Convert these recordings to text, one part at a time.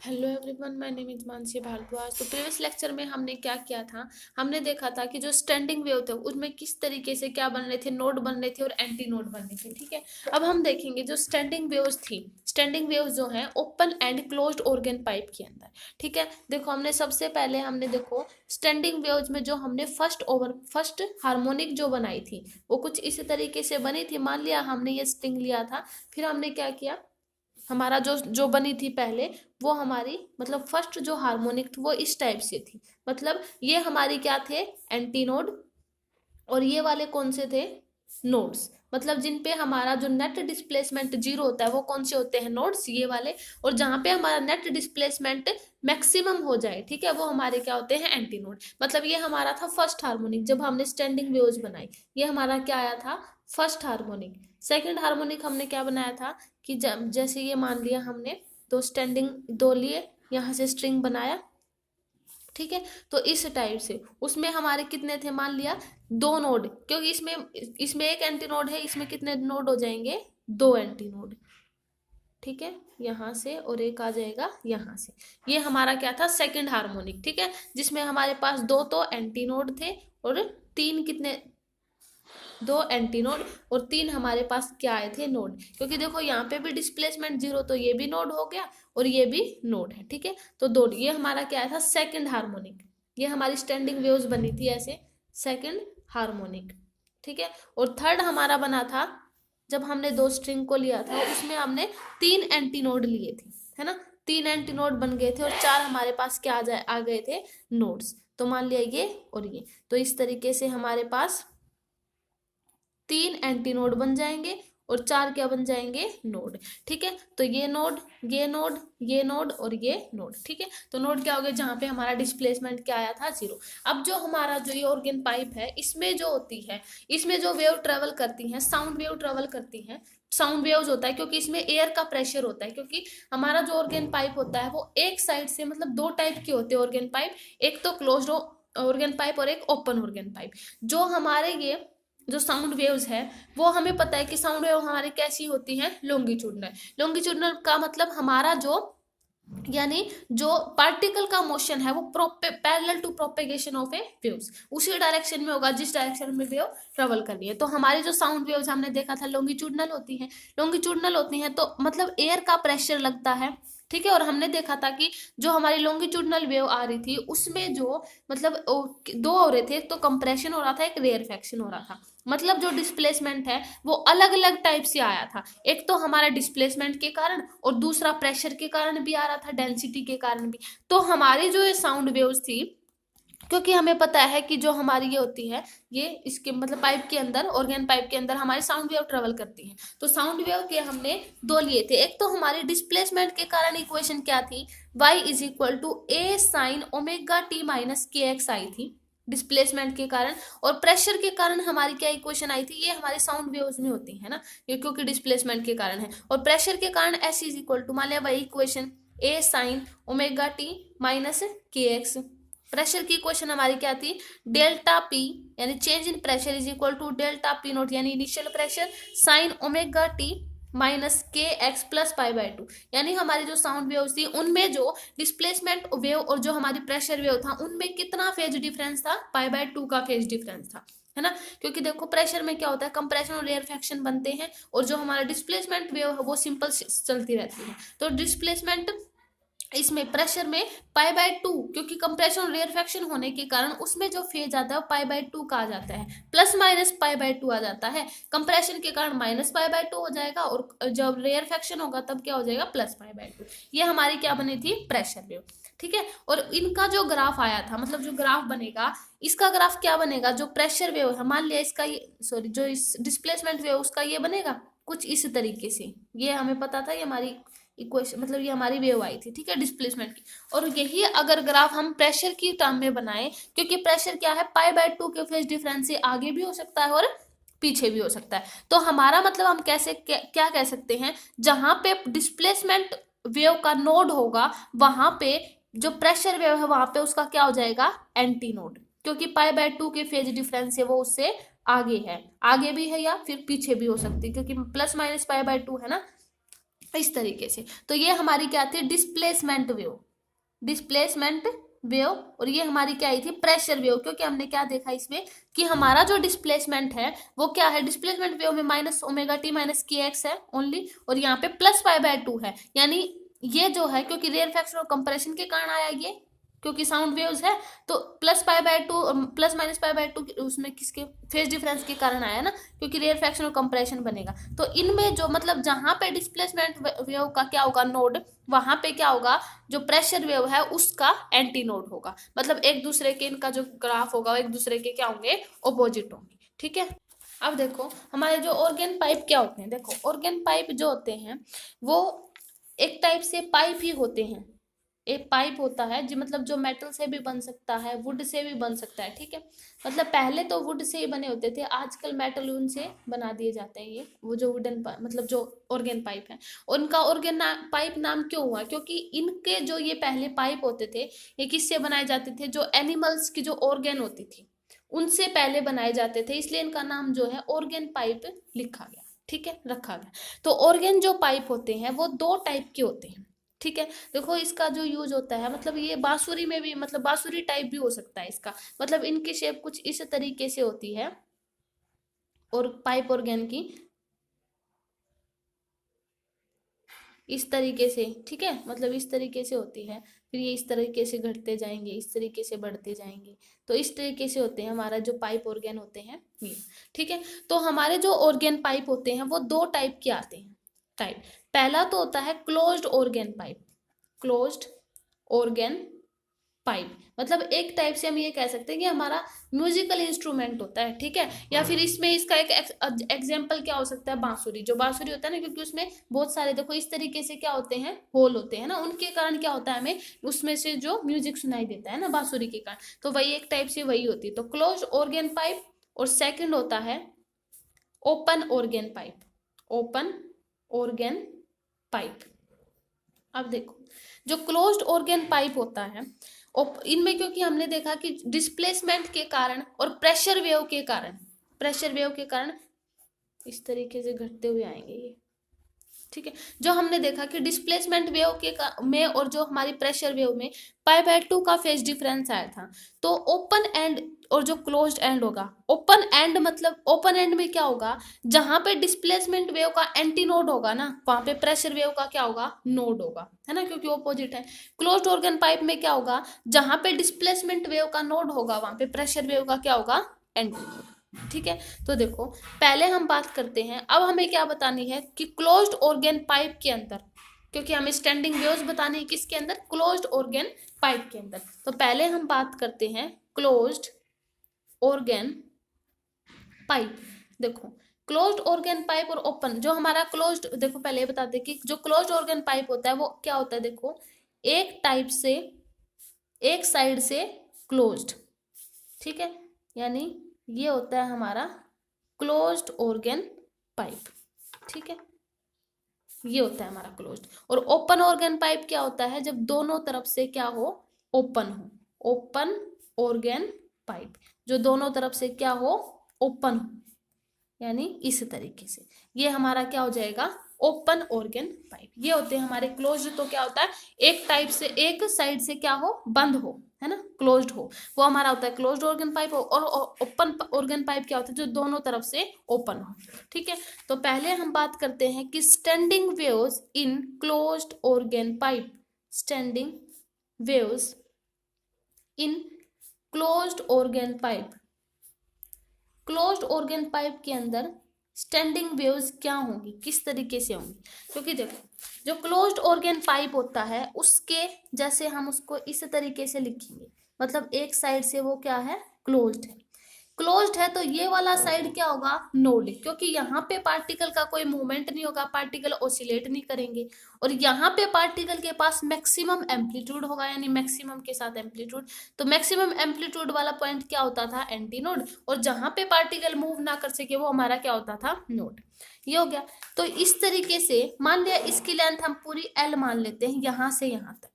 Hello everyone, my name is Mansi Bhardwaj. तो previous lecture में हमने क्या किया था, हमने देखा था कि जो स्टैंडिंग वेव थे उसमें किस तरीके से क्या बन रहे थे, नोड बन रहे थे और एंटी नोड बन रहे थे। ठीक है, अब हम देखेंगे जो स्टैंडिंग वेव्स थी। स्टैंडिंग वेव्स जो है open and closed organ pipe के अंदर। ठीक है, देखो हमने सबसे पहले हमने देखो स्टैंडिंग वेव्स में जो हमने फर्स्ट हार्मोनिक जो बनाई थी वो कुछ इस तरीके से बनी थी। मान लिया हमने ये स्ट्रिंग लिया था, फिर हमने क्या किया, हमारा जो जो बनी थी पहले, वो हमारी मतलब फर्स्ट जो हार्मोनिक थी वो इस टाइप से थी। मतलब ये हमारी क्या थे, एंटी नोड, और ये वाले कौन से थे, नोड्स। मतलब जिन पे हमारा जो नेट डिस्प्लेसमेंट जीरो होता है वो कौन से होते हैं, नोड्स, ये वाले। और जहां पे हमारा नेट डिस्प्लेसमेंट मैक्सिमम हो जाए, ठीक है, वो हमारे क्या होते हैं, एंटी नोड। मतलब ये हमारा था फर्स्ट हार्मोनिक जब हमने स्टैंडिंग वेव्स बनाई। ये हमारा क्या आया था, फर्स्ट हार्मोनिक। सेकंड हार्मोनिक हमने क्या बनाया था कि जैसे ये मान लिया हमने दो स्टैंडिंग, दो लिए, यहाँ से स्ट्रिंग बनाया। ठीक है, तो इस टाइप से उसमें हमारे कितने थे, मान लिया दो नोड, क्योंकि इसमें इसमें एक एंटी नोड है, इसमें कितने नोड हो जाएंगे, दो एंटी नोड। ठीक है, यहाँ से और एक आ जाएगा यहाँ से। ये हमारा क्या था, सेकंड हार्मोनिक। ठीक है, जिसमें हमारे पास दो तो एंटी नोड थे और तीन कितने, दो एंटी नोड और तीन हमारे पास क्या आए थे, नोड। क्योंकि देखो यहाँ पे भी डिस्प्लेसमेंट जीरो, तो ये भी नोड हो गया और ये भी नोड है। ठीक है, तो दो, ये हमारा क्या था, सेकंड हार्मोनिक। ये हमारी स्टैंडिंग वेव्स बनी थी ऐसे, सेकंड हार्मोनिक। ठीक है, और थर्ड हमारा बना था जब हमने दो स्ट्रिंग को लिया था, उसमें हमने तीन एंटी नोड लिए थे, है ना। तीन एंटी नोड बन गए थे और चार हमारे पास क्या आ गए थे, नोड्स। तो मान लिया ये और ये, तो इस तरीके से हमारे पास तीन एंटी नोड बन जाएंगे और चार क्या बन जाएंगे, नोड। ठीक है, तो ये नोड, ये नोड, ये नोड और ये नोड। ठीक है, तो नोड क्या हो गया, जहां पे हमारा डिस्प्लेसमेंट क्या आया था, जीरो। अब जो हमारा जो ये ऑर्गन पाइप है, इसमें जो होती है, इसमें जो वेव ट्रेवल करती है, साउंड वेव ट्रेवल करती है। साउंड वेव्स होता है क्योंकि इसमें एयर का प्रेशर होता है। क्योंकि हमारा जो ऑर्गन पाइप होता है वो एक साइड से, मतलब दो टाइप के होते हैं ऑर्गन पाइप, एक तो क्लोज्ड ऑर्गन पाइप और एक ओपन ऑर्गन पाइप। जो हमारे ये जो साउंड वेव्स है, वो हमें पता है कि साउंड वेव हमारी कैसी होती है, लॉन्गिट्यूडनल। लॉन्गिट्यूडनल का मतलब हमारा जो, यानी जो पार्टिकल का मोशन है वो parallel to propagation of a waves, उसी डायरेक्शन में होगा जिस डायरेक्शन में वेव ट्रेवल कर रही है। तो हमारी जो साउंड वेव्स हमने देखा था लॉन्गिट्यूडनल होती हैं। लॉन्गिट्यूडनल होती हैं तो मतलब एयर का प्रेशर लगता है। ठीक है, और हमने देखा था कि जो हमारी लॉन्गिट्यूडनल वेव आ रही थी उसमें जो मतलब दो हो रहे थे, एक तो कंप्रेशन हो रहा था, एक रेयरफेक्शन हो रहा था। मतलब जो डिस्प्लेसमेंट है वो अलग अलग टाइप से आया था। एक तो हमारा डिस्प्लेसमेंट के कारण और दूसरा प्रेशर के कारण भी आ रहा था, डेंसिटी के कारण भी। तो हमारी जो ये साउंड वेव्स थी, क्योंकि हमें पता है कि जो हमारी ये होती है, ये इसके मतलब पाइप के अंदर, ऑर्गन पाइप के अंदर हमारी साउंड वेव ट्रेवल करती है। तो साउंड वेव के हमने दो लिए थे। एक तो हमारी डिस्प्लेसमेंट के कारण इक्वेशन क्या थी, y is equal to A sine omega T minus K X आई थी डिस्प्लेसमेंट के कारण। और प्रेशर के कारण हमारी क्या इक्वेशन आई थी, ये हमारी साउंड वेव्स में होती है ना, ये क्योंकि डिस्प्लेसमेंट के कारण है। और प्रेशर के कारण एस इज इक्वल टू, मान लिया वही equation, A sine omega T minus K X. Pressure की इक्वेशन हमारी क्या थी, डेल्टा पी यानी change in pressure is equal to delta P naught यानी initial pressure sine omega T minus K X plus pi by two. यानी हमारी जो sound wave थी उनमें जो डिस्प्लेसमेंट वेव और जो हमारी प्रेशर वेव था उनमें कितना फेज डिफरेंस था, पाई बाय टू का फेज डिफरेंस था, है ना। क्योंकि देखो प्रेशर में क्या होता है, कंप्रेशन और रेयरफेक्शन बनते हैं, और जो हमारा डिस्प्लेसमेंट वेव है वो सिंपल चलती रहती है। तो डिस्प्लेसमेंट इसमें प्रेशर में पाई बाय टू, क्योंकि कंप्रेशन और रेयरफेक्शन होने के कारण उसमें जो फेज आता है वो पाई बाय टू का आ जाता है, plus minus pi by two आ जाता है। कंप्रेशन के कारण माइनस पाई बाय टू हो जाएगा और जब रेयरफेक्शन होगा तब क्या हो जाएगा, प्लस पाई बाय टू। ये हमारी क्या बनी थी, प्रेशर वेव। ठीक है, और इनका जो ग्राफ आया था, मतलब जो ग्राफ बनेगा, इसका ग्राफ क्या बनेगा, जो प्रेशर वेव है, मान लिया इसका ये, सॉरी, जो इस डिस्प्लेसमेंट वेव उसका ये बनेगा कुछ इस तरीके से। ये हमें पता था, ये हमारी इक्वेशन, मतलब ये हमारी वेव आई थी, ठीक है, डिस्प्लेसमेंट की। और यही अगर ग्राफ हम प्रेशर की टर्म में बनाए, क्योंकि प्रेशर क्या है, पाई बाय टू के फेज डिफरेंस से आगे भी हो सकता है और पीछे भी हो सकता है। तो हमारा मतलब हम कैसे क्या कह सकते हैं, जहां पे डिस्प्लेसमेंट वेव का नोड होगा वहां पे जो प्रेशर वेव है वहां पे उसका क्या हो जाएगा, एंटी नोड। क्योंकि पाई बाय टू के फेज डिफरेंस है वो उससे आगे है, आगे भी है या फिर पीछे भी हो सकती है, क्योंकि plus minus pi by to है ना, इस तरीके से। तो ये हमारी क्या थी, डिस्प्लेसमेंट वेव, डिस्प्लेसमेंट वेव। और ये हमारी क्या आई थी, प्रेशर वेव, क्योंकि हमने क्या देखा इसमें कि हमारा जो डिस्प्लेसमेंट है वो क्या है, डिस्प्लेसमेंट वेव में minus omega T minus K x है ओनली, और यहाँ पे प्लस पाई बाय 2 है। यानी ये जो है, क्योंकि रेयर फैक्टर और कंप्रेशन के कारण आया ये, क्योंकि साउंड वेव्स है, तो plus pi bye 2 plus minus pi bye 2 उसमें किसके फेज डिफरेंस के कारण आया ना, क्योंकि रेयर फैक्शन और कंप्रेशन बनेगा। तो इनमें जो मतलब जहां पे डिस्प्लेसमेंट वेव का क्या होगा, नोड, वहां पे क्या होगा, जो प्रेशर वेव है उसका एंटी नोड होगा। मतलब एक दूसरे के इनका जो ग्राफ होगा वो एक दूसरे के क्या होंगे, ऑपोजिट होंगे। ठीक है। अब देखो हमारे जो ऑर्गन पाइप क्या होते हैं, देखो ऑर्गन पाइप जो होते हैं वो एक टाइप से पाइप ही होते हैं। एक पाइप होता है जो मतलब जो मेटल से भी बन सकता है, वुड से भी बन सकता है। ठीक है। मतलब पहले तो वुड से ही बने होते थे, आजकल मेटल ऊन से बना दिए जाते हैं ये वो जो वुडन मतलब जो ऑर्गन पाइप है। उनका ऑर्गन पाइप नाम क्यों हुआ, क्योंकि इनके जो ये पहले पाइप होते थे ये किससे बनाए जाते थे, जो एनिमल्स की जो ऑर्गन होती थी उनसे पहले बनाए जाते थे, इसलिए इनका नाम जो है ऑर्गन पाइप लिखा गया। ठीक है, रखा गया। तो ऑर्गन जो पाइप होते हैं वो 2 टाइप के होते हैं। ठीक है। देखो इसका जो यूज होता है, मतलब ये बांसुरी में भी, मतलब बांसुरी टाइप भी हो सकता है इसका, मतलब इनकी शेप कुछ इस तरीके से होती है, और पाइप ऑर्गन की इस तरीके से। ठीक है, मतलब इस तरीके से होती है, फिर ये इस तरीके से घटते जाएंगे, इस तरीके से बढ़ते जाएंगे, तो इस तरीके से होते हैं हमारा जो पाइप ऑर्गन होते हैं ये। ठीक है। तो हमारे जो ऑर्गन पाइप होते हैं वो 2 टाइप के आते हैं। टाइप पहला तो होता है closed organ pipe, closed organ pipe, मतलब एक टाइप से हम ये कह सकते हैं कि हमारा म्यूजिकल इंस्ट्रूमेंट होता है। ठीक है। या फिर इसमें इसका एक एग्जाम्पल क्या हो सकता है, बांसुरी, जो बांसुरी होता है ना, क्योंकि उसमें बहुत सारे देखो इस तरीके से क्या होते हैं, होल होते हैं ना, उनके कारण क्या होता है, हमें उसमें से जो म्यूजिक सुनाई देता है ना बांसुरी के कारण, तो वही एक टाइप से वही होती है। तो क्लोज ऑर्गन पाइप, और सेकेंड होता है open organ pipe, open organ pipe. अब देखो जो क्लोज्ड ऑर्गन पाइप होता है इनमें, क्योंकि हमने देखा कि डिस्प्लेसमेंट के कारण और प्रेशर वेव के कारण, प्रेशर वेव के कारण इस तरीके से घटते हुए आएंगे ये। ठीक है। जो हमने देखा कि डिस्प्लेसमेंट वेव के में और जो हमारी प्रेशर वेव में पाई बाय 2 का फेज डिफरेंस आया था। तो ओपन एंड और जो क्लोज्ड एंड होगा, ओपन एंड मतलब ओपन एंड में क्या होगा, जहां पे डिस्प्लेसमेंट वेव का एंटी नोड होगा ना, वहां पे प्रेशर वेव का क्या होगा, नोड होगा, है ना, क्योंकि ऑपोजिट है। क्लोज्ड ऑर्गन पाइप में क्या होगा, जहां पे डिस्प्लेसमेंट वेव का नोड होगा वहां पे प्रेशर वेव का क्या होगा, एंटी नोड। ठीक है। तो देखो पहले हम बात करते हैं, अब हमें क्या बतानी है कि क्लोज्ड ऑर्गन पाइप के अंदर, क्योंकि हमें स्टैंडिंग वेव्स बतानी है किसके अंदर, क्लोज्ड ऑर्गन पाइप के अंदर। तो पहले हम बात करते हैं क्लोज्ड ऑर्गन पाइप। देखो क्लोज्ड ऑर्गन पाइप और ओपन, जो हमारा क्लोज्ड, देखो पहले बता दें कि जो क्लोज्ड ऑर्गन पाइप होता है वो क्या होता है, देखो एक टाइप से एक साइड से क्लोज्ड। ठीक है, यानी ये होता है हमारा क्लोज्ड ऑर्गन पाइप। ठीक है, ये होता है हमारा क्लोज्ड। और ओपन ऑर्गन पाइप क्या होता है, जब दोनों तरफ से क्या हो, ओपन हो, ओपन ऑर्गन पाइप, जो दोनों तरफ से क्या हो, ओपन हो, यानी इस तरीके से, ये हमारा क्या हो जाएगा, ओपन ऑर्गन पाइप। ये होते हैं हमारे क्लोज्ड। तो क्या होता है, एक टाइप से एक साइड से क्या हो, बंद हो, है ना, क्लोज्ड हो, वो हमारा होता है क्लोज्ड ऑर्गन पाइप। और ओपन ऑर्गन पाइप क्या होता है, जो दोनों तरफ से ओपन हो। ठीक है। तो पहले हम बात करते हैं कि स्टैंडिंग वेव्स इन closed organ pipe, standing waves इन closed organ pipe. Closed organ pipe के अंदर स्टैंडिंग वेव्स क्या होंगी, किस तरीके से होंगी, क्योंकि देखो जो क्लोज्ड ऑर्गन पाइप होता है उसके जैसे हम उसको इस तरीके से लिखेंगे, मतलब एक साइड से वो क्या है, क्लोज्ड है। क्लोज्ड है तो ये वाला साइड क्या होगा, नोड, क्योंकि यहाँ पे पार्टिकल का कोई मूवमेंट नहीं होगा, पार्टिकल ओसिलेट नहीं करेंगे, और यहाँ पे पार्टिकल के पास मैक्सिमम एम्पलीट्यूड होगा, यानी मैक्सिमम के साथ एम्पलीट्यूड। तो मैक्सिमम एम्पलीट्यूड वाला पॉइंट क्या होता था, एंटी नोड, और जहां पे पार्टिकल मूव ना कर सके वो हमारा क्या होता था, नोड। ये हो गया। तो इस तरीके से मान लिया इसकी लेंथ हम पूरी एल मान लेते हैं यहां से यहां तक,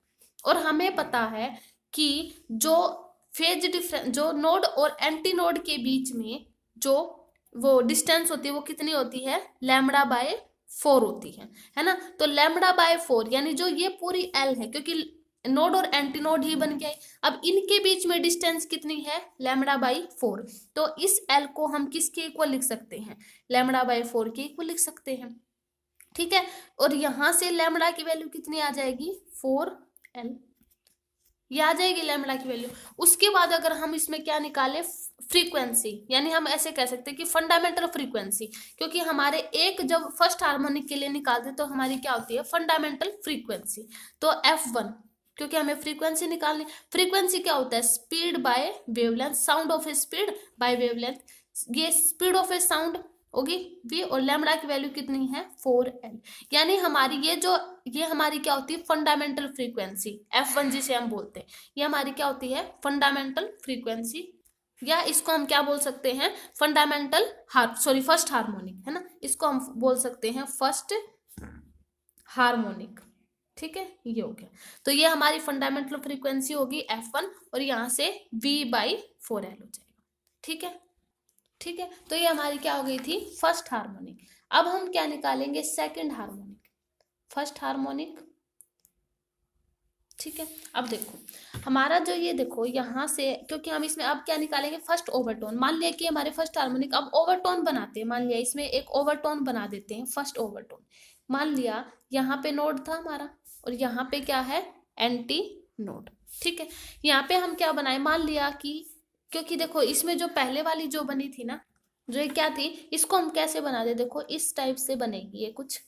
और हमें पता है कि जो फेज डिफरेंस, जो नोड और एंटी नोड के बीच में जो वो डिस्टेंस होती है वो कितनी होती है, लैम्बडा बाय 4 होती है ना। तो लैम्बडा बाय 4 यानी जो ये पूरी एल है, क्योंकि नोड और एंटी नोड ही बन गए, अब इनके बीच में डिस्टेंस कितनी है, लैम्बडा बाई 4। तो इस एल को हम किसके इक्वल लिख सकते हैं, लैम्बडा बाई 4 के इक्वल लिख सकते हैं, ठीक है। और यहां से लैम्बडा की वैल्यू कितनी आ जाएगी, 4L, ये आ जाएगी लैम्बडा की वैल्यू। उसके बाद अगर हम इसमें क्या निकाले, फ्रीक्वेंसी, यानी हम ऐसे कह सकते हैं कि फंडामेंटल फ्रीक्वेंसी, क्योंकि हमारे एक जब फर्स्ट हार्मोनिक के लिए निकालते तो हमारी क्या होती है, फंडामेंटल फ्रीक्वेंसी। तो F1, क्योंकि हमें फ्रीक्वेंसी निकालनी, फ्रीक्वेंसी क्या होता है, speed bye wavelength, sound of A speed bye wavelength, ये स्पीड ऑफ ए साउंड होगी v, और लैम्बडा की वैल्यू कितनी है, 4L। यानी हमारी ये हमारी क्या होती है, फंडामेंटल फ्रीक्वेंसी, F1 जिसे हम बोलते हैं, ये हमारी क्या होती है, फंडामेंटल फ्रीक्वेंसी, या इसको हम क्या बोल सकते हैं, फंडामेंटल फर्स्ट हार्मोनिक, है ना, इसको हम बोल सकते हैं फर्स्ट हार्मोनिक, ठीक है, ये हो गया। तो ये हमारी फंडामेंटल फ्रीक्वेंसी होगी F1, और यहाँ से V/4L हो जाएगा, ठीक है, ठीक है। तो ये हमारी क्या हो गई थी, फर्स्ट हार्मोनिक। अब हम क्या निकालेंगे, सेकंड हार्मोनिक, फर्स्ट हार्मोनिक, ठीक है। अब देखो हमारा जो ये देखो यहाँ से, क्योंकि हम इसमें अब क्या निकालेंगे, फर्स्ट ओवरटोन, मान लिया कि हमारे फर्स्ट हार्मोनिक, अब ओवरटोन बनाते हैं, मान लिया इसमें एक ओवरटोन बना देते हैं, फर्स्ट ओवरटोन, मान लिया यहाँ पे नोड था हमारा, और यहाँ पे क्या है, एंटी नोड, ठीक है। यहाँ पे हम क्या बनाए, मान लिया कि, क्योंकि देखो इसमें जो पहले वाली जो बनी थी ना, जो ये क्या थी, इसको हम कैसे बना दे, देखो इस टाइप से बनेगी ये कुछ,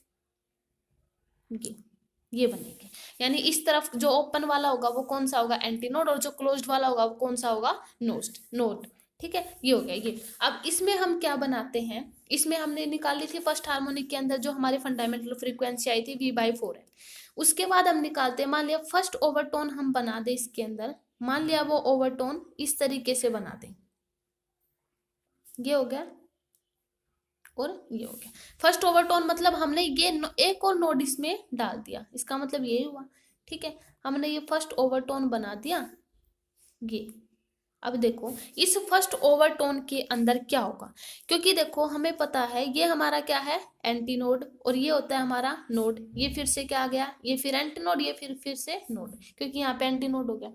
ये बनेगी, यानी इस तरफ जो ओपन वाला होगा वो कौन सा होगा, एंटी नोड, और जो क्लोज्ड वाला होगा वो कौन सा होगा, नोड, ठीक है, ये हो गया ये। अब इसमें हम क्या बनाते हैं, इसमें हमने निकाली थी फर्स्ट हार्मोनिक के अंदर जो हमारी फंडामेंटल फ्रीक्वेंसी आई थी V/4 है, उसके बाद हम निकालते हैं, मान लिया फर्स्ट ओवरटोन हम बना दे इसके अंदर, मान लिया वो ओवरटोन इस तरीके से बना दे, ये हो गया, और ये हो गया फर्स्ट ओवरटोन, मतलब हमने ये एक और नोड इसमें डाल दिया, इसका मतलब यही हुआ, ठीक है, हमने ये फर्स्ट ओवरटोन बना दिया ये। अब देखो इस फर्स्ट ओवरटोन के अंदर क्या होगा, क्योंकि देखो हमें पता है ये हमारा क्या है, एंटी नोड, और ये होता है हमारा नोड, ये फिर से क्या आ गया, ये फिर एंटी नोड, ये फिर से नोड, क्योंकि यहाँ पे एंटी नोड हो गया।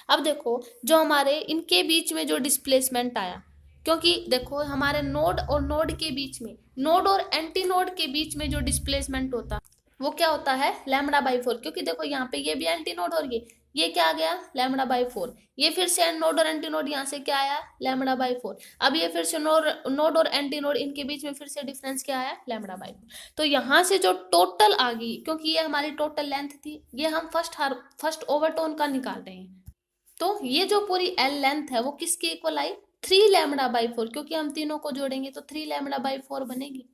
अब देखो जो हमारे इनके बीच में जो डिस्प्लेसमेंट आया, क्योंकि देखो हमारे नोड और नोड के बीच में, नोड और एंटी नोड के बीच में जो डिस्प्लेसमेंट होता वो क्या होता है, λ/4, क्योंकि देखो यहाँ पे ये भी एंटी नोड, और ये क्या आ गया, λ/4, ये फिर से नोड और एंटी नोड, यहाँ से क्या आया, λ/4, अब ये फिर से नोड और एंटी नोड, इनके बीच में फिर से डिफरेंस क्या आया, λ/4। तो यहाँ से जो टोटल आ गई, क्योंकि ये हमारी टोटल लेंथ थी, ये हम फर्स्ट ओवरटोन का निकाल रहे हैं, तो ये जो पूरी एल लेंथ है वो किसके इक्वल आई, 3λ/4, क्योंकि हम तीनों को जोड़ेंगे तो 3λ/4 बनेगी,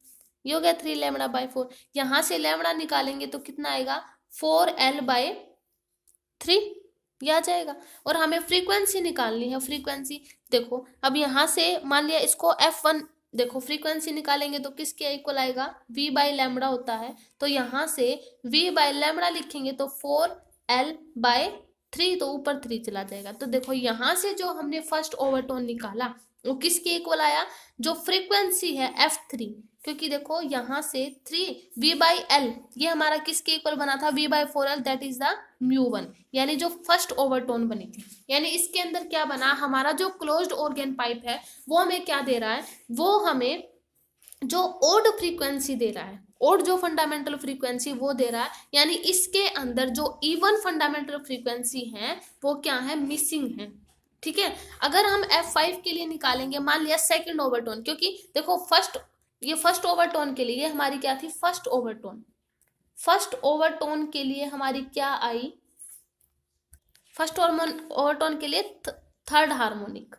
ये हो गया 3λ/4। यहाँ से लैम्बडा निकालेंगे तो कितना आएगा, 4L/3, ये आ जाएगा। और हमें फ्रीक्वेंसी निकालनी है, फ्रीक्वेंसी देखो, अब यहाँ से मान लिया इसको F1, देखो फ्रीक्वेंसी निकालेंगे तो किसके इक्वल आएगा, V/λ होता है, तो यहाँ से V/λ लिखेंगे तो 4L/3, तो ऊपर 3 चला जाएगा। तो देखो यहाँ से जो हमने फर्स्ट ओवरटोन निकाला वो किसके इक्वल आया, जो फ्रीक्वेंसी है F3, क्योंकि देखो यहाँ से 3V/L, ये हमारा किसके इक्वल बना था, V/4L, दैट इज द μ1, यानी जो फर्स्ट ओवरटोन बनी थी। यानी इसके अंदर क्या बना, हमारा जो क्लोज्ड ऑर्गन पाइप है वो हमें क्या दे रहा है, वो हमें जो ओड फ्रीक्वेंसी दे रहा है, ओड जो फंडामेंटल फ्रीक्वेंसी वो दे रहा है, यानी इसके अंदर जो इवन फंडामेंटल फ्रीक्वेंसी है वो क्या है, मिसिंग है, ठीक है। अगर हम F5 के लिए निकालेंगे, मान लिया सेकंड ओवरटोन, क्योंकि देखो ये फर्स्ट ओवरटोन के लिए हमारी क्या थी, फर्स्ट ओवरटोन के लिए हमारी क्या आई, फर्स्ट ओवरटोन के लिए थर्ड हार्मोनिक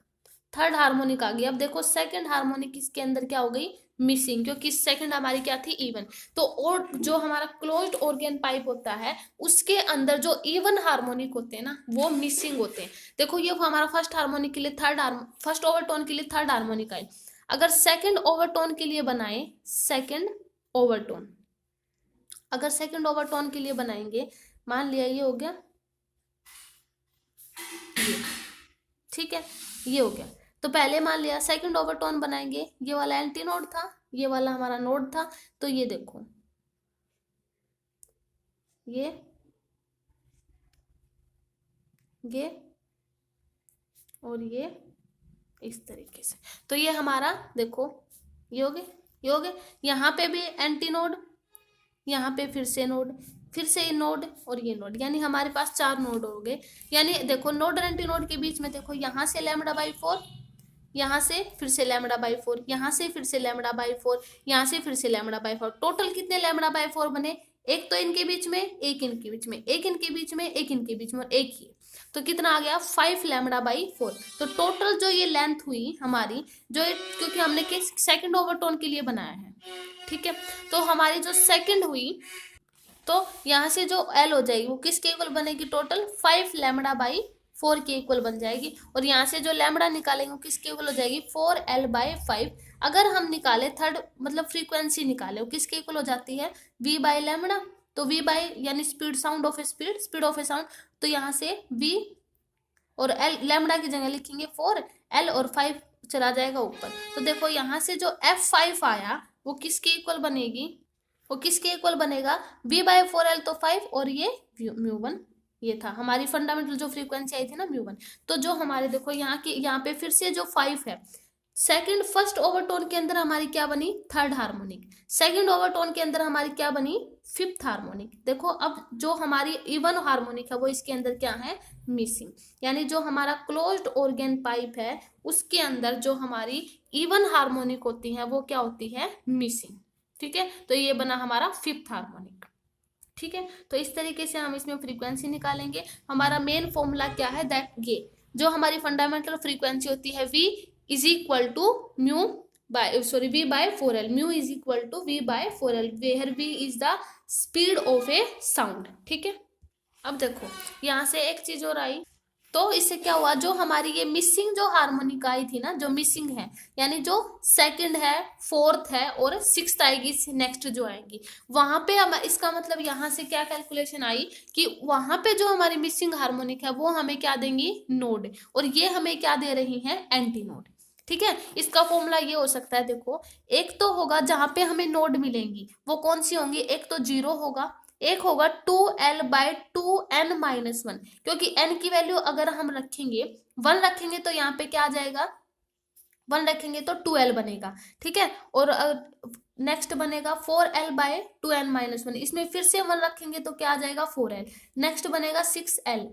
आ गई। अब देखो सेकंड हार्मोनिक इसके अंदर क्या हो गई, मिसिंग, क्योंकि सेकंड हमारी क्या थी, इवन। तो और जो हमारा क्लोज्ड ऑर्गन पाइप होता है उसके अंदर जो इवन हार्मोनिक होते हैं ना वो मिसिंग होते हैं। देखो ये हमारा फर्स्ट हार्मोनिक के लिए फर्स्ट ओवरटोन के लिए थर्ड हार्मोनिक आई। अगर सेकंड ओवरटोन के लिए बनाए, अगर सेकंड ओवरटोन के लिए बनाएंगे, मान लिया ये हो गया, ठीक है, ये हो गया। तो पहले मान लिया सेकंड ओवरटोन बनाएंगे, ये वाला एंटी नोड था, ये वाला हमारा नोड था, तो ये देखो ये और ये इस तरीके से। तो ये हमारा देखो ये हो गए, ये हो गए। यहाँ पे भी एंटी नोड, यहाँ पे फिर से नोड, फिर से नोड और ये नोड, यानी हमारे पास 4 नोड हो गए। यानी देखो नोड और एंटी नोड के बीच में देखो यहाँ से λ/4, यहाँ से फिर से λ/4, यहाँ से फिर से λ/4, यहाँ से फिर से λ/4। टोटल कितने λ/4 बने? एक तो इनके बीच में, एक इनके बीच में, एक इनके बीच में, एक इनके बीच में और एक ही। तो कितना आ गया? 5 λ/4। तो टोटल जो ये लेंथ हुई हमारी, जो क्योंकि हमने सेकंड ओवरटोन के लिए बनाया है, ठीक है। तो हमारी जो सेकंड हुई, तो यहाँ से जो L हो जाएगी वो किसके इक्वल बनेगी? टोटल 5 λ/4 के इक्वल बन जाएगी। और यहाँ से जो लैम्बडा निकालेंगे वो किसके इक्वल हो जाएगी? 4L/5। अगर हम निकाले थर्ड मतलब फ्रीक्वेंसी निकाले, वो किसके इक्वल हो जाती है? V/λ। तो V बाय यानी speed, sound of A speed, speed of a sound. तो यहाँ से V और L, लैम्बडा की जगह लिखेंगे 4L और 5 चला जाएगा ऊपर। तो देखो यहाँ से जो F5 आया वो किसके इक्वल बनेगी? वो किसके इक्वल बनेगा? V/4L तो 5 और ये μ1, ये था हमारी फंडामेंटल जो फ्रीक्वेंसी आई थी ना μ1। तो जो हमारे देखो यहाँ की, यहाँ पे फिर से जो 5 है, सेकंड फर्स्ट ओवरटोन के अंदर हमारी क्या बनी? Third harmonic. सेकंड ओवरटोन के अंदर हमारी क्या बनी? Fifth harmonic. देखो अब जो हमारी इवन हार्मोनिक है वो इसके अंदर क्या है? मिसिंग। यानी जो हमारा क्लोज्ड ऑर्गन पाइप है उसके अंदर जो हमारी इवन हार्मोनिक होती है वो क्या होती है? मिसिंग, ठीक है। तो ये बना हमारा फिफ्थ हार्मोनिक, ठीक है। तो इस तरीके से हम इसमें फ्रीक्वेंसी निकालेंगे। हमारा मेन फॉर्मूला क्या है? दैट ये जो हमारी फंडामेंटल फ्रीक्वेंसी होती है V is equal to V/4L। Mu is equal to V/4L, where V is the speed of a sound, ठीक है। अब देखो यहाँ से एक चीज और आई, तो इससे क्या हुआ? जो हमारी ये मिसिंग जो हार्मोनिक आई थी ना, जो मिसिंग है, यानी जो सेकंड है, फोर्थ है और सिक्स्थ आएगी नेक्स्ट जो आएगी, वहां पे हम, इसका मतलब यहाँ से क्या कैलकुलेशन आई कि वहां पे जो हमारी मिसिंग हार्मोनिक है वो हमें क्या देंगी? नोड। और ये हमें क्या दे रही है? एंटी नोड, ठीक है। इसका फॉर्मूला ये हो सकता है, देखो एक तो होगा जहां पे हमें नोड मिलेंगी, वो कौन सी होंगी? एक तो 0 होगा, एक होगा 2L/2n-1, क्योंकि n की वैल्यू अगर हम रखेंगे 1 रखेंगे तो यहाँ पे क्या आ जाएगा? 1 रखेंगे तो 2L बनेगा, ठीक है। और नेक्स्ट बनेगा 4L/2n-1, इसमें फिर से 1 रखेंगे तो क्या आ जाएगा? 4L। नेक्स्ट बनेगा 6L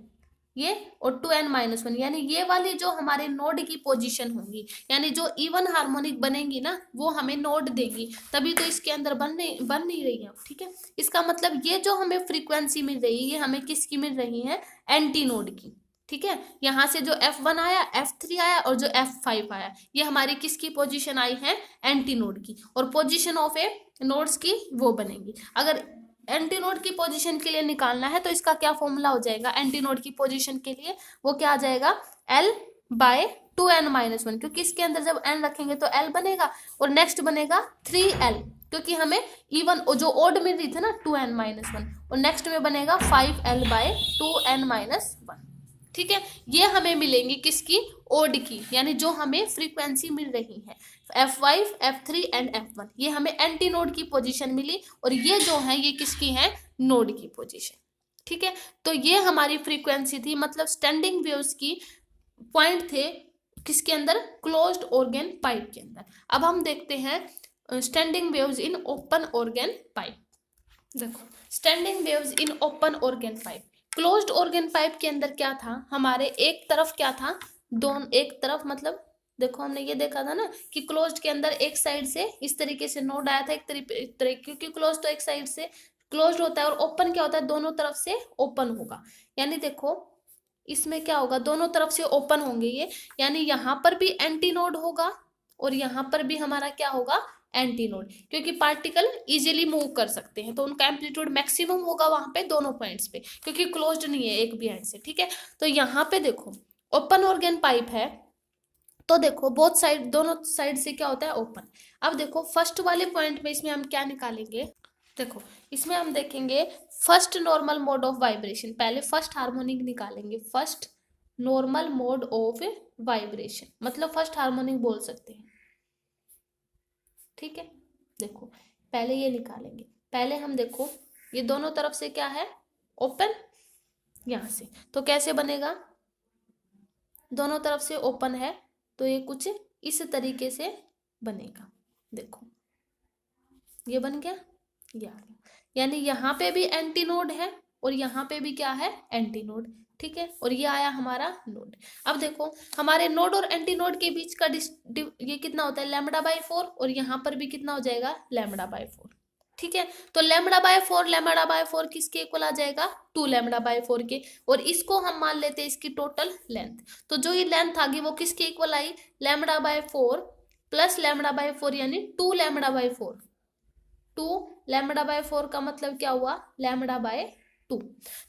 ये और 2n-1, यानी ये वाली जो हमारे नोड की पोजीशन होंगी, यानी जो इवन हार्मोनिक बनेंगी ना वो हमें नोड देगी, तभी तो इसके अंदर बन नहीं रही है, ठीक है। इसका मतलब ये जो हमें फ्रीक्वेंसी मिल रही है ये हमें किसकी मिल रही है? एंटी नोड की, ठीक है। यहाँ से जो F1 आया, F3 आया और जो F5 आया, ये हमारी किसकी पोजीशन आई है? एंटी नोड की। और पोजीशन ऑफ ए नोड्स की वो बनेगी। अगर एंटी नोड की पोजीशन के लिए निकालना है तो इसका क्या फॉर्मूला हो जाएगा? एंटी नोड की पोजीशन के लिए वो क्या आ जाएगा? L/2n-1, क्योंकि इसके अंदर जब n रखेंगे तो L बनेगा और नेक्स्ट बनेगा 3L, क्योंकि हमें इवन जो ओड मिल रही थी ना 2n-1, और नेक्स्ट में बनेगा 5L/2n-1, ठीक है। ये हमें मिलेंगी किसकी? ओड की, यानी जो हमें फ्रीक्वेंसी मिल रही है F5, F3 एंड F1, ये हमें एंटी नोड की पोजीशन मिली। और ये जो है ये किसकी है? नोड की पोजीशन, ठीक है। तो ये हमारी फ्रीक्वेंसी थी, मतलब स्टैंडिंग वेव्स की पॉइंट थे किसके अंदर? क्लोज्ड ऑर्गन पाइप के अंदर। अब हम देखते हैं standing waves in open organ pipe. देखो standing waves in open organ pipe, closed organ pipe के अंदर क्या था? हमारे एक तरफ क्या था? दोनों एक तरफ, मतलब देखो हमने ये देखा था ना कि क्लोज्ड के अंदर एक साइड से इस तरीके से नोड आया था, एक तरीके, क्योंकि क्लोज तो एक साइड से क्लोज्ड होता है और ओपन क्या होता है? दोनों तरफ से ओपन होगा। यानी देखो इसमें क्या होगा? दोनों तरफ से ओपन होंगे ये, यानी यहाँ पर भी एंटी नोड होगा और यहाँ पर भी हमारा क्या होगा? एंटी नोड, क्योंकि पार्टिकल इजीली मूव कर सकते हैं तो उनका एम्पलीट्यूड मैक्सिमम होगा वहां पे दोनों पॉइंट्स पे, क्योंकि क्लोज्ड नहीं है एक भी एंड से, ठीक है। तो यहाँ पे देखो ओपन ऑर्गन पाइप है, तो देखो बोथ साइड, दोनों साइड से क्या होता है? ओपन। अब देखो फर्स्ट वाले पॉइंट में इसमें हम क्या निकालेंगे? देखो इसमें हम देखेंगे first normal mode of vibration. पहले फर्स्ट हार्मोनिक निकालेंगे, first normal mode of vibration, मतलब फर्स्ट हार्मोनिक बोल सकते हैं, ठीक है। देखो पहले ये निकालेंगे, पहले हम देखो ये दोनों तरफ से क्या है? ओपन यहाँ से, तो कैसे बनेगा, दोनों तरफ से ओपन है तो ये कुछ इस तरीके से बनेगा। देखो ये बन गया, ये आ गया, यानी यहाँ पे भी एंटी नोड है और यहाँ पे भी क्या है, एंटी नोड। ठीक है, और ये आया हमारा नोड। अब देखो हमारे नोड और एंटी नोड के बीच का ये कितना होता है, λ/4, और यहाँ पर भी कितना हो जाएगा, λ/4। ठीक है, तो λ/4 किसके इक्वल आ जाएगा, 2 λ/4 के, और इसको हम मान लेते हैं इसकी टोटल लेंथ। तो जो ये लेंथ आ गई वो किसके इक्वल आई, λ/4 प्लस λ/4 यानी 2 λ/4। 2 λ/4 का मतलब क्या हुआ, λ/2।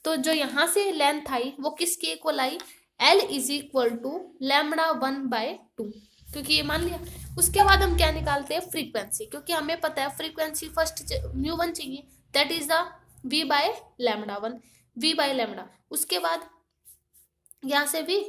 तो जो यहाँ से लेंथ आई वो किसके इक्वल आई, L इज इक्वल टू λ1/2, क्योंकि ये मान लिया। उसके बाद हम क्या निकालते हैं, फ्रीक्वेंसी, क्योंकि हमें पता है फ्रीक्वेंसी फर्स्ट μ1 चाहिए, that is the v/λ1, v/λ। उसके बाद यहाँ से v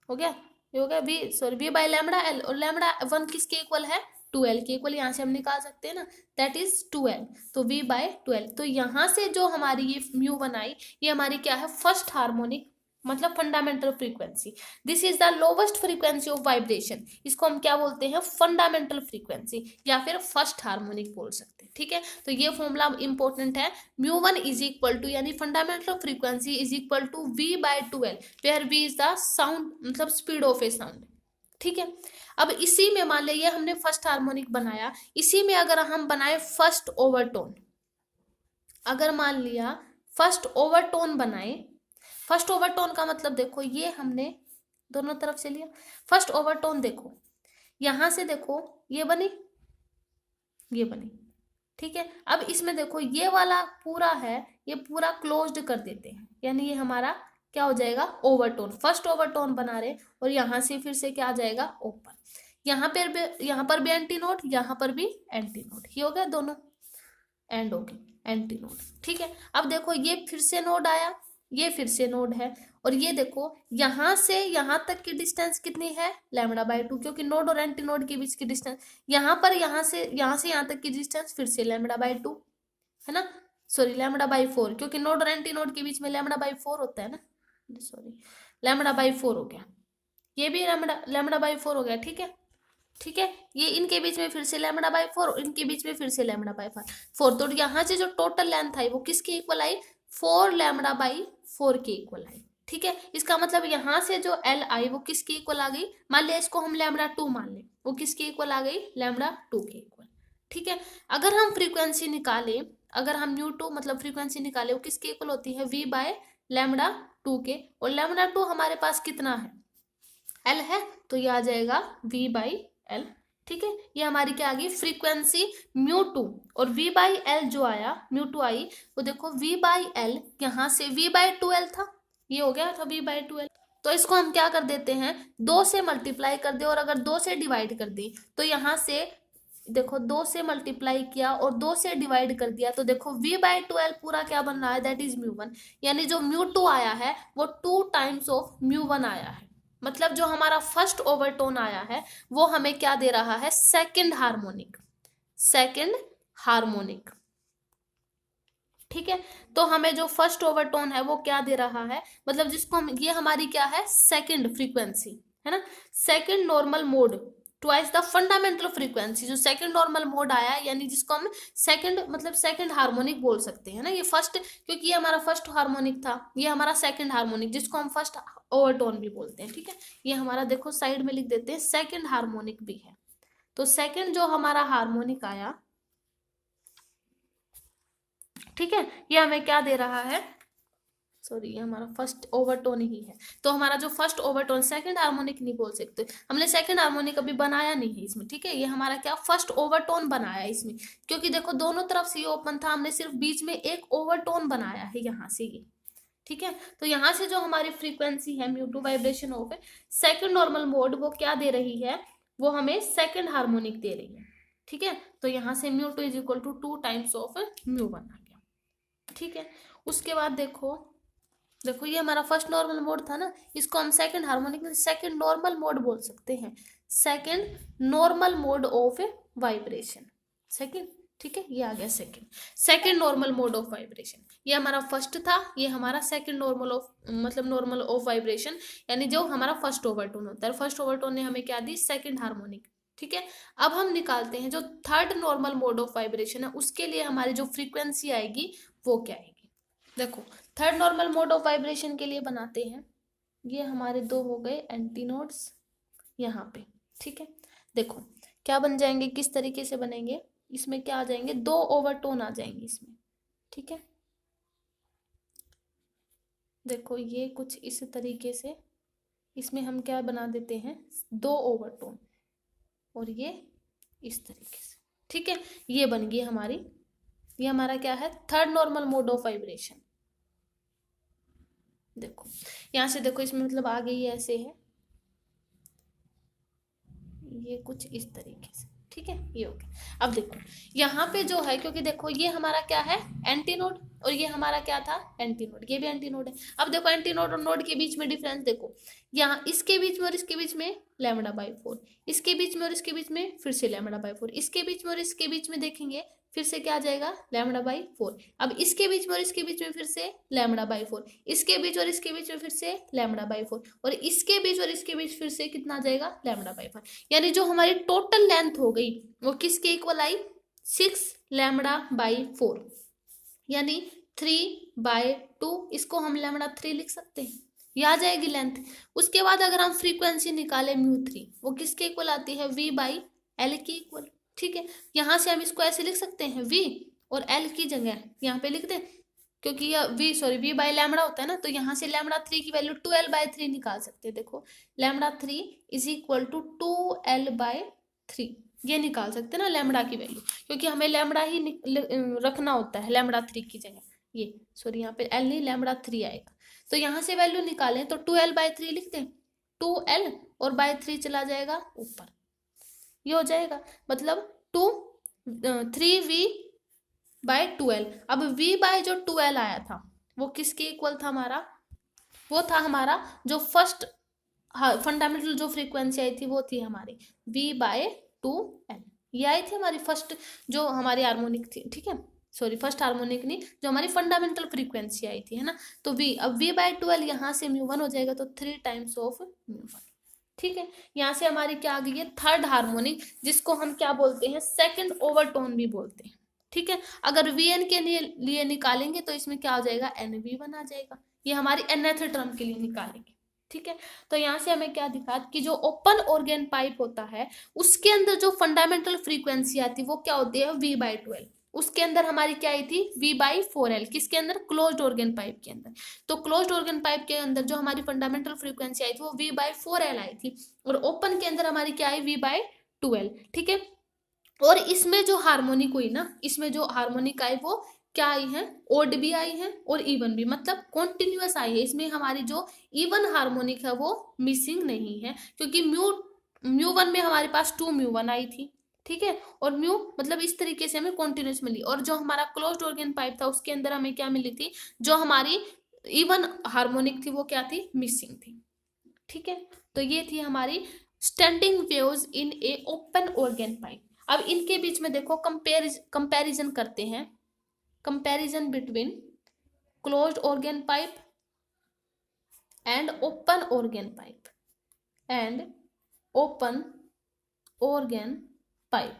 हो गया, ये हो गया v/λ, और λ1 किसके इक्वल है, 2L के इक्वल, यहाँ से हम निकाल सकते हैं ना, दैट इज 2L, तो v/2L। तो यहाँ से जो हमारी ये μ1 आई, ये हमारी क्या है, फर्स्ट हार्मोनिक, मतलब fundamental frequency. This is the lowest frequency of vibration, इसको हम क्या बोलते हैं, फंडामेंटल फ्रीक्वेंसी या फिर फर्स्ट हार्मोनिक बोल सकते हैं। ठीक है, तो ये फॉर्मूला इंपॉर्टेंट है, μ1 इज इक्वल टू, यानी fundamental frequency is equal to v/2L, where v is the sound, मतलब स्पीड ऑफ ए साउंड। ठीक है, अब इसी में मान लिया हमने फर्स्ट हार्मोनिक बनाया, इसी में अगर हम बनाए फर्स्ट ओवरटोन, अगर मान लिया फर्स्ट ओवरटोन बनाए, फर्स्ट ओवरटोन का मतलब देखो ये हमने दोनों तरफ से लिया, फर्स्ट ओवरटोन देखो यहां से, देखो ये बनी, ये बनी। ठीक है, अब इसमें देखो ये वाला पूरा है, ये पूरा क्लोज्ड कर देते हैं, यानी ये हमारा क्या हो जाएगा, ओवरटोन, फर्स्ट ओवरटोन बना रहे, और यहां से फिर से क्या आ जाएगा, ओपन। यहाँ पर भी एंटी नोड, यहाँ पर भी एंटी नोड, ये हो गया, दोनों एंड हो गए एंटी नोड। ठीक है, अब देखो ये फिर से नोड आया, ये फिर से नोड है, और ये देखो यहाँ से यहाँ तक की डिस्टेंस कितनी है, λ/2, क्योंकि नोड और एंटी नोड के बीच की डिस्टेंस, यहाँ पर यहाँ से यहाँ तक की डिस्टेंस फिर से λ/2 है ना, सॉरी λ/4, क्योंकि नोड और एंटी नोड के बीच में λ/4 होता है ना, सॉरी λ/4 हो गया, ये भी λ/4 हो गया। ठीक है, ठीक है, ये इनके बीच में फिर से λ/4 और इनके बीच में फिर से λ/4, तो यहाँ से जो टोटल लेंथ आई वो किसके इक्वल आई, 4 λ/4 के इक्वल आई। ठीक है, इसका मतलब यहाँ से जो L आई वो किसके इक्वल आ गई, मान लिया इसको हम λ2 मान ले, वो किसके इक्वल आ गई, λ2 के इक्वल। ठीक है, अगर हम फ्रीक्वेंसी निकाले, अगर हम μ2 मतलब फ्रीक्वेंसी निकाले, वो किसके इक्वल होती है, v/λ2 के, और λ2 हमारे पास कितना है, L है, तो ये आ जाएगा v/L। ठीक है, ये हमारी क्या आ गई, फ्रीक्वेंसी μ2, और v/L जो आया, μ2 आई, वो देखो v/L यहाँ से v/2L था, ये हो गया था v/2L, तो इसको हम क्या कर देते हैं, 2 से मल्टीप्लाई कर दे, और अगर 2 से डिवाइड कर दी, तो यहाँ से देखो 2 से मल्टीप्लाई किया और 2 से डिवाइड कर दिया, तो देखो v/2L पूरा क्या बन रहा है, दैट इज μ1, यानी जो μ2 आया है वो 2 टाइम्स ऑफ μ1 आया है, मतलब जो हमारा फर्स्ट ओवरटोन आया है वो हमें क्या दे रहा है, सेकंड हार्मोनिक, सेकंड हार्मोनिक। ठीक है, तो हमें जो फर्स्ट ओवरटोन है वो क्या दे रहा है, मतलब जिसको हम, ये हमारी क्या है, सेकंड फ्रीक्वेंसी है ना, second normal mode twice the fundamental frequency, जो सेकंड नॉर्मल मोड आया है, यानी जिसको हम सेकंड मतलब सेकंड हार्मोनिक बोल सकते हैं ना, ये फर्स्ट, क्योंकि ये हमारा फर्स्ट हार्मोनिक था, ये हमारा सेकंड हार्मोनिक, जिसको हम फर्स्ट ओवरटोन भी बोलते हैं। ठीक है, ये हमारा देखो साइड में लिख देते हैं, सेकंड हार्मोनिक भी है, तो सेकंड जो हमारा हार्मोनिक आया, ठीक है, ये हमें क्या दे रहा है, सॉरी ये हमारा फर्स्ट ओवरटोन ही है, तो हमारा जो फर्स्ट ओवरटोन, सेकंड हार्मोनिक नहीं बोल सकते, हमने सेकंड हार्मोनिक अभी बनाया नहीं है इसमें। ठीक है, ये हमारा क्या फर्स्ट ओवरटोन बनाया है इसमें, क्योंकि देखो दोनों तरफ से ये ओपन था, हमने सिर्फ बीच में एक ओवरटोन बनाया है यहाँ से ये। ठीक है, तो यहाँ से जो हमारी फ्रीक्वेंसी है μ2 vibration of second normal mode, वो क्या दे रही है, वो हमें सेकंड हार्मोनिक दे रही है। ठीक है, तो यहाँ से μ2 is equal to 2 times of μ1 आ गया। ठीक है, उसके बाद देखो ये हमारा फर्स्ट नॉर्मल मोड था ना, इसको हम सेकंड हार्मोनिक में सेकंड नॉर्मल मोड बोल सकते हैं, second normal mode of vibration, second. ठीक है, ये आ गया second normal mode of vibration. ये हमारा फर्स्ट था, ये हमारा सेकंड नॉर्मल ऑफ मतलब नॉर्मल ऑफ वाइब्रेशन, यानी जो हमारा फर्स्ट ओवरटोन होता है। फर्स्ट ओवरटोन ने हमें क्या दी, सेकंड हार्मोनिक। ठीक है, अब हम निकालते हैं जो third normal mode of vibration है, उसके लिए हमारी जो फ्रीक्वेंसी आएगी वो क्या आएगी। देखो, third normal mode of vibration के लिए बनाते हैं, ये हमारे दो हो गए एंटी नोड्स यहाँ पे। ठीक है, देखो क्या बन जाएंगे, किस तरीके से बनेंगे, इसमें क्या आ जाएंगे, दो ओवरटोन आ जाएंगे इसमें। ठीक है, देखो ये कुछ इस तरीके से, इसमें हम क्या बना देते हैं, दो ओवरटोन, और ये इस तरीके से। ठीक है, ये बन गई हमारी, ये हमारा क्या है, third normal mode of vibration. देखो यहां से देखो, इसमें मतलब आ गई ऐसे है, ये कुछ इस तरीके से। ठीक है, ये हो गया। अब देखो यहाँ पे जो है, क्योंकि देखो ये हमारा क्या है, एंटी नोड, और ये हमारा क्या था, एंटी नोड, ये भी एंटी नोड है। अब देखो एंटी नोड और नोड के बीच में डिफरेंस देखो, यहाँ इसके बीच में और इसके बीच में λ/4, इसके बीच में और इसके बीच में फिर से λ/4, इसके बीच में और इसके बीच में देखेंगे फिर से क्या आ जाएगा, λ/4। अब इसके बीच में और इसके बीच में फिर से λ/4, इसके बीच और इसके बीच में फिर से λ/4, और इसके बीच और इसके बीच फिर से कितना आ जाएगा, λ/4। यानी जो हमारी टोटल लेंथ हो गई वो किसके इक्वल आई, 6 λ/4, यानी 3/2। इसको हम λ3 लिख सकते हैं, ये आ जाएगी लेंथ। उसके बाद अगर हम फ्रीक्वेंसी निकाले μ3, वो किसके इक्वल आती है, V/L के इक्वल। ठीक है, यहां से हम इसको ऐसे लिख सकते हैं, V और L की जगह यहाँ पे लिख दे, क्योंकि यह V/λ होता है ना, तो यहाँ से λ3 की वैल्यू 2L/3 निकाल सकते हैं। देखो λ3 इज इक्वल टू 2L/3, ये निकाल सकते हैं ना लैम्बडा की वैल्यू, क्योंकि हमें लैम्बडा ही रखना होता है λ3 की जगह। ये यहाँ पे L नहीं, λ3 आएगा। तो यहाँ से वैल्यू निकालें तो 2L/3 लिख दें, 2L और बाय 3 चला जाएगा ऊपर, ये हो जाएगा, मतलब 3V/2L। अब V/जो 2L आया था वो किसके इक्वल था हमारा, वो था हमारा जो फर्स्ट फंडामेंटल जो फ्रीक्वेंसी आई थी, वो थी हमारी V/2L। ये आई थी हमारी फर्स्ट जो हमारी हार्मोनिक थी। ठीक है, फर्स्ट हार्मोनिक नहीं, जो हमारी फंडामेंटल फ्रीक्वेंसी आई थी, है ना। तो V, अब V/2L यहाँ से μ1 हो जाएगा, तो 3 टाइम्स ऑफ μ1। ठीक है, यहाँ से हमारी क्या आ गई है, थर्ड हार्मोनिक, जिसको हम क्या बोलते हैं, सेकंड ओवरटोन भी बोलते हैं। ठीक है, अगर Vn के लिए निकालेंगे तो इसमें क्या हो जाएगा, NV1 आ जाएगा, ये हमारी nth टर्म के लिए निकालेंगे। ठीक है, तो यहाँ से हमें क्या दिखा कि जो ओपन ऑर्गन पाइप होता है उसके अंदर जो फंडामेंटल फ्रीक्वेंसी आती है वो क्या होती है, V/12। उसके अंदर हमारी क्या आई थी, V/4L, किसके अंदर, क्लोज्ड ऑर्गन पाइप के अंदर। तो क्लोज्ड ऑर्गन पाइप के अंदर जो हमारी फंडामेंटल फ्रीक्वेंसी आई थी वो V/4L आई थी, और ओपन के अंदर हमारी क्या आई, V/12। ठीक है, और इसमें जो हार्मोनिक हुई ना, इसमें जो हार्मोनिक आई वो क्या आई है, ओड भी आई है और इवन भी, मतलब कॉन्टिन्यूअस आई है। इसमें हमारी जो इवन हार्मोनिक है वो मिसिंग नहीं है, क्योंकि μ1 में हमारे पास 2μ1 आई थी। ठीक है, और म्यू मतलब इस तरीके से हमें कॉन्टिन्यूस मिली, और जो हमारा क्लोज्ड ऑर्गन पाइप था उसके अंदर हमें क्या मिली थी, जो हमारी इवन हार्मोनिक थी वो क्या थी, मिसिंग थी। ठीक है, तो ये थी हमारी स्टैंडिंग वेव्स इन ए ओपन ऑर्गन पाइप। अब इनके बीच में देखो कंपैरिजन करते हैं, comparison between closed organ pipe and open organ pipe and open organ pipe,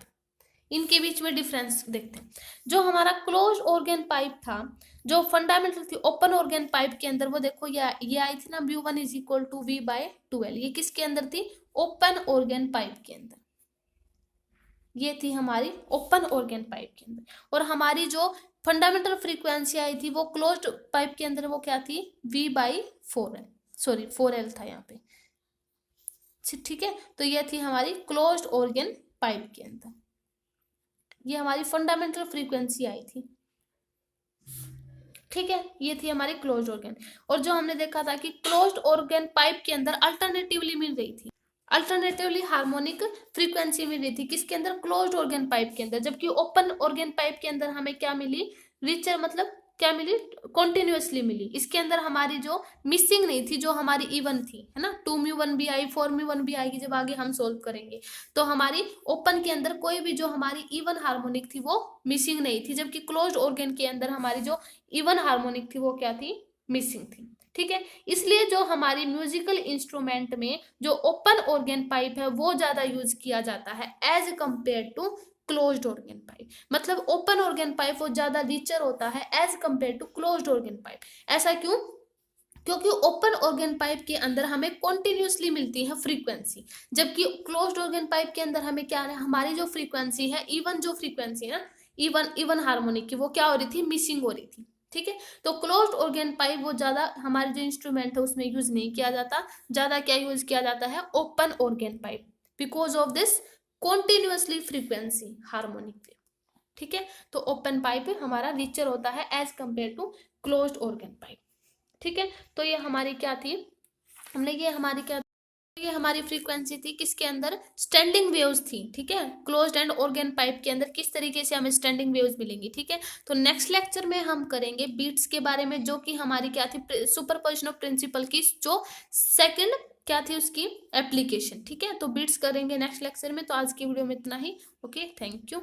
इनके बीच में डिफरेंस देखते हैं। जो हमारा क्लोज्ड ऑर्गन पाइप था, जो फंडामेंटल थी ओपन ऑर्गन पाइप के अंदर, वो देखो ये आई थी ना, μ1 इज इक्वल टू V/2L। ये किसके अंदर थी, ओपन ऑर्गन पाइप के अंदर, ये थी हमारी ओपन ऑर्गन पाइप के अंदर। और हमारी जो फंडामेंटल फ्रीक्वेंसी आई थी वो क्लोज्ड पाइप के अंदर, वो क्या थी, V/4L, 4L था यहाँ पे। ठीक है, तो ये थी हमारी क्लोज्ड ऑर्गन पाइप के अंदर, ये हमारी फंडामेंटल फ्रीक्वेंसी आई थी। ठीक है, ये थी हमारी क्लोज्ड ऑर्गन। और जो हमने देखा था कि क्लोज्ड ऑर्गन पाइप के अंदर अल्टरनेटिवली मिल रही थी, अल्टरनेटिवली हार्मोनिक फ्रीक्वेंसी मिल रही थी, किसके अंदर, क्लोज्ड ऑर्गन पाइप के अंदर। जबकि ओपन ऑर्गन पाइप के अंदर हमें क्या मिली, रिचर मतलब क्या मिली, कॉन्टिन्यूसली मिली। इसके अंदर हमारी जो मिसिंग नहीं थी, जो हमारी इवन थी, है ना, 2μ1 भी आई, 4μ1 भी आएगी जब आगे हम सोल्व करेंगे। तो हमारी ओपन के अंदर कोई भी जो हमारी इवन हार्मोनिक थी वो मिसिंग नहीं थी, जबकि क्लोज्ड ऑर्गन के अंदर हमारी जो इवन हार्मोनिक थी वो क्या थी, मिसिंग थी। ठीक है, इसलिए जो हमारी म्यूजिकल इंस्ट्रूमेंट में जो ओपन ऑर्गन पाइप है वो ज्यादा यूज किया जाता है as compare to closed organ pipe. मतलब ओपन ऑर्गन पाइप वो ज्यादा रिचर होता है as compare to closed organ pipe. ऐसा क्यों, क्योंकि ओपन ऑर्गन पाइप के अंदर हमें कॉन्टिन्यूसली मिलती है फ्रीक्वेंसी, जबकि क्लोज्ड ऑर्गन पाइप के अंदर हमें क्या है, हमारी जो फ्रीक्वेंसी है, इवन जो फ्रीक्वेंसी है ना, इवन हार्मोनिक की, वो क्या हो रही थी, मिसिंग हो रही थी। ठीक है, तो क्लोज्ड ऑर्गन पाइप वो ज्यादा हमारे जो इंस्ट्रूमेंट है उसमें यूज नहीं किया जाता, ज्यादा क्या यूज किया जाता है, open organ pipe, because of this continuously frequency harmonic wave. ठीक है, तो ओपन पाइप हमारा रिचर होता है as compare to closed organ pipe. ठीक है, तो ये हमारी क्या थी, हमने ये हमारी क्या, ये हमारी फ्रीक्वेंसी थी किसके अंदर, स्टैंडिंग वेव्स थी। ठीक है, क्लोज्ड एंड ऑर्गन पाइप के अंदर किस तरीके से हमें स्टैंडिंग वेव्स मिलेंगी। ठीक है, तो नेक्स्ट लेक्चर में हम करेंगे बीट्स के बारे में, जो कि हमारी क्या थी, सुपरपोजिशन ऑफ प्रिंसिपल की जो सेकंड क्या थी उसकी एप्लीकेशन। ठीक है, तो बीट्स करेंगे नेक्स्ट लेक्चर में। तो आज की वीडियो में इतना ही। Okay, thank you.